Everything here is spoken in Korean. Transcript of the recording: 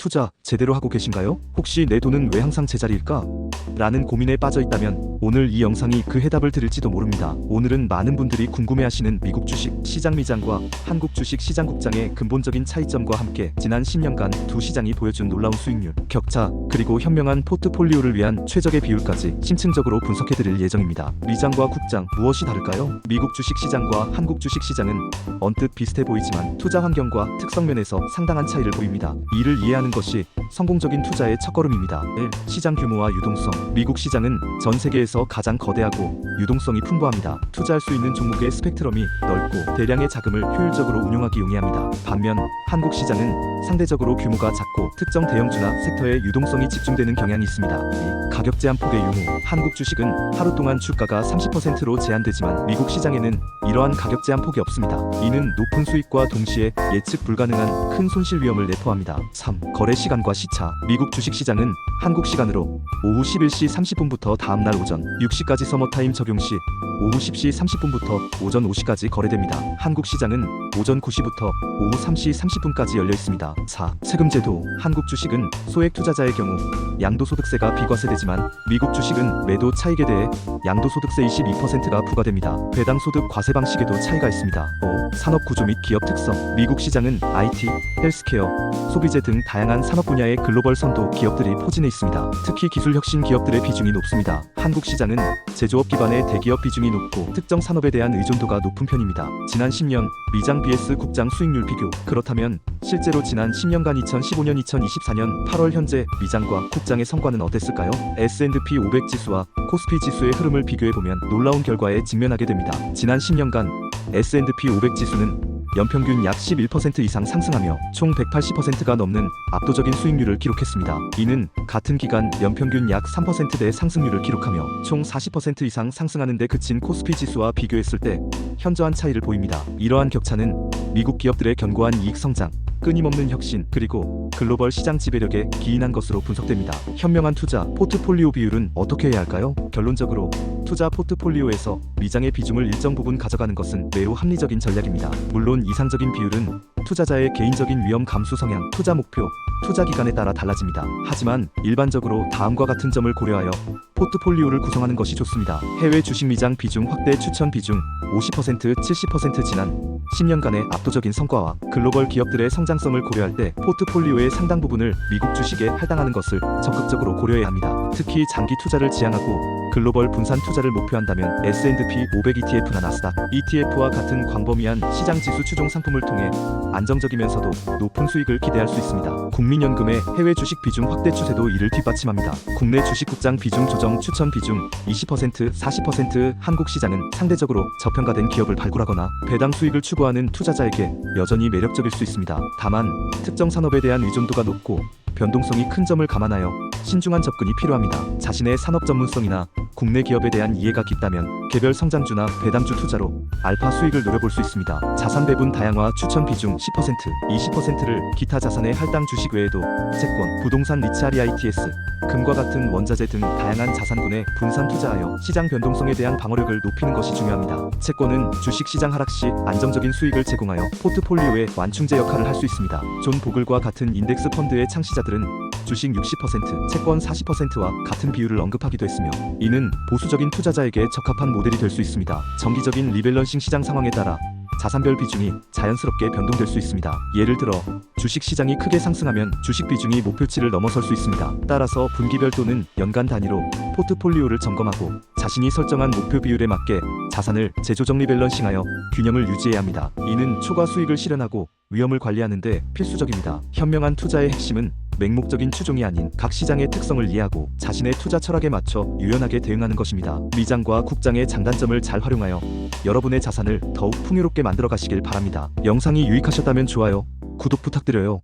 투자 제대로 하고 계신가요? 혹시 내 돈은 왜 항상 제자리일까? 라는 고민에 빠져 있다면 오늘 이 영상이 그 해답을 드릴지도 모릅니다. 오늘은 많은 분들이 궁금해하시는 미국 주식 시장 미장과 한국 주식 시장 국장의 근본적인 차이점과 함께 지난 10년간 두 시장이 보여준 놀라운 수익률, 격차, 그리고 현명한 포트폴리오를 위한 최적의 비율까지 심층적으로 분석해드릴 예정입니다. 미장과 국장 무엇이 다를까요? 미국 주식 시장과 한국 주식 시장은 언뜻 비슷해 보이지만 투자 환경과 특성 면에서 상당한 차이를 보입니다. 이를 이해하는 것이 성공적인 투자의 첫걸음입니다. 1. 시장 규모와 유동성. 미국 시장은 전 세계에서 가장 거대하고 유동성이 풍부합니다. 투자할 수 있는 종목의 스펙트럼이 넓고 대량의 자금을 효율적으로 운용하기 용이합니다. 반면 한국 시장은 상대적으로 규모가 작고 특정 대형주나 섹터에 유동성이 집중되는 경향이 있습니다. 2. 가격 제한 폭의 유무. 한국 주식은 하루 동안 주가가 30%로 제한되지만 미국 시장에는 이러한 가격 제한 폭이 없습니다. 이는 높은 수익과 동시에 예측 불가능한 큰 손실 위험을 내포합니다. 3. 거래 시간과 시차. 미국 주식 시장은 한국 시간으로 오후 11시 30분부터 다음날 오전 6시까지 서머타임 적용 시 오후 10시 30분부터 오전 5시까지 거래됩니다. 한국 시장은 오전 9시부터 오후 3시 30분까지 열려 있습니다. 4. 세금 제도. 한국 주식은 소액 투자자의 경우 양도소득세가 비과세되지만 미국 주식은 매도 차익에 대해 양도소득세 22%가 부과됩니다. 배당 소득 과세 방식에도 차이가 있습니다. 5. 산업 구조 및 기업 특성. 미국 시장은 IT, 헬스케어, 소비재 등 다양한 산업 분야의 글로벌 선도 기업들이 포진해 있습니다. 특히 기술 혁신 기업들의 비중이 높습니다. 한국 시장은 제조업 기반의 대기업 비중이 높고 특정 산업에 대한 의존도가 높은 편입니다. 지난 10년 미장 vs 국장 수익률 비교. 그렇다면 실제로 지난 10년간 2015년, 2024년 8월 현재 미장과 국장의 성과는 어땠을까요? S&P 500 지수와 코스피 지수의 흐름을 비교해보면 놀라운 결과에 직면하게 됩니다. 지난 10년간 S&P 500 지수는 연평균 약 11% 이상 상승하며 총 180%가 넘는 압도적인 수익률을 기록했습니다. 이는 같은 기간 연평균 약 3%대 상승률을 기록하며 총 40% 이상 상승하는 데 그친 코스피 지수와 비교했을 때 현저한 차이를 보입니다. 이러한 격차는 미국 기업들의 견고한 이익 성장, 끊임없는 혁신, 그리고 글로벌 시장 지배력에 기인한 것으로 분석됩니다. 현명한 투자 포트폴리오 비율은 어떻게 해야 할까요? 결론적으로 투자 포트폴리오에서 미장의 비중을 일정 부분 가져가는 것은 매우 합리적인 전략입니다. 물론 이상적인 비율은 투자자의 개인적인 위험 감수 성향, 투자 목표, 투자 기간에 따라 달라집니다. 하지만 일반적으로 다음과 같은 점을 고려하여 포트폴리오를 구성하는 것이 좋습니다. 해외 주식 미장 비중 확대. 추천 비중 50%, 70%. 지난 10년간의 압도적인 성과와 글로벌 기업들의 성장성을 고려할 때 포트폴리오의 상당 부분을 미국 주식에 할당하는 것을 적극적으로 고려해야 합니다. 특히 장기 투자를 지향하고 글로벌 분산 투자를 목표한다면 S&P 500 ETF나 나스닥 ETF와 같은 광범위한 시장 지수 추종 상품을 통해 안정적이면서도 높은 수익을 기대할 수 있습니다. 국민연금의 해외 주식 비중 확대 추세도 이를 뒷받침합니다. 국내 주식 국장 비중 조정. 추천 비중 20%, 40%. 한국 시장은 상대적으로 저평가된 기업을 발굴하거나 배당 수익을 추구하는 투자자에게 여전히 매력적일 수 있습니다. 다만 특정 산업에 대한 의존도가 높고 변동성이 큰 점을 감안하여 신중한 접근이 필요합니다. 자신의 산업 전문성이나 국내 기업에 대한 이해가 깊다면 개별 성장주나 배당주 투자로 알파 수익을 노려볼 수 있습니다. 자산 배분 다양화. 추천 비중 10%, 20%를 기타 자산의 할당. 주식 외에도 채권, 부동산, 리츠, REITs, 금과 같은 원자재 등 다양한 자산군에 분산 투자하여 시장 변동성에 대한 방어력을 높이는 것이 중요합니다. 채권은 주식 시장 하락 시 안정적인 수익을 제공하여 포트폴리오의 완충제 역할을 할 수 있습니다. 존 보글과 같은 인덱스 펀드의 창시자들은 주식 60%, 채권 40%와 같은 비율을 언급하기도 했으며 이는 보수적인 투자자에게 적합한 모델이 될 수 있습니다. 정기적인 리밸런싱 시장 상황에 따라 자산별 비중이 자연스럽게 변동될 수 있습니다. 예를 들어 주식 시장이 크게 상승하면 주식 비중이 목표치를 넘어설 수 있습니다. 따라서 분기별 또는 연간 단위로 포트폴리오를 점검하고 자신이 설정한 목표 비율에 맞게 자산을 재조정 리밸런싱하여 균형을 유지해야 합니다. 이는 초과 수익을 실현하고 위험을 관리하는 데 필수적입니다. 현명한 투자의 핵심은 맹목적인 추종이 아닌 각 시장의 특성을 이해하고 자신의 투자 철학에 맞춰 유연하게 대응하는 것입니다. 미장과 국장의 장단점을 잘 활용하여 여러분의 자산을 더욱 풍요롭게 만들어 가시길 바랍니다. 영상이 유익하셨다면 좋아요, 구독 부탁드려요.